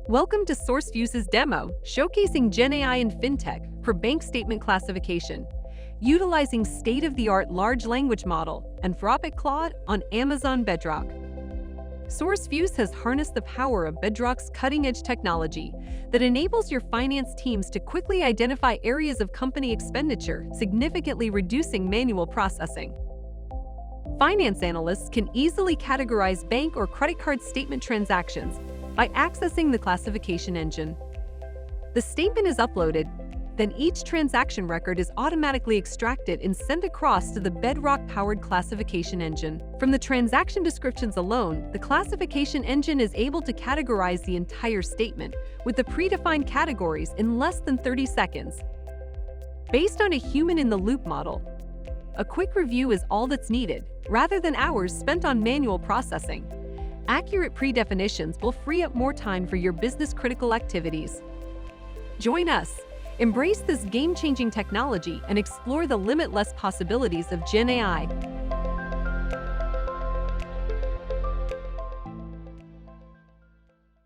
Welcome to SourceFuse's demo, showcasing GenAI in FinTech for bank statement classification, utilizing state-of-the-art large language model, Anthropic Claude on Amazon Bedrock. SourceFuse has harnessed the power of Bedrock's cutting-edge technology that enables your finance teams to quickly identify areas of company expenditure, significantly reducing manual processing. Finance analysts can easily categorize bank or credit card statement transactions by accessing the classification engine. The statement is uploaded, then each transaction record is automatically extracted and sent across to the Bedrock-powered classification engine. From the transaction descriptions alone, the classification engine is able to categorize the entire statement with the predefined categories in less than 30 seconds. Based on a human-in-the-loop model, a quick review is all that's needed, rather than hours spent on manual processing. Accurate predefinitions will free up more time for your business-critical activities. Join us. Embrace this game-changing technology and explore the limitless possibilities of GenAI.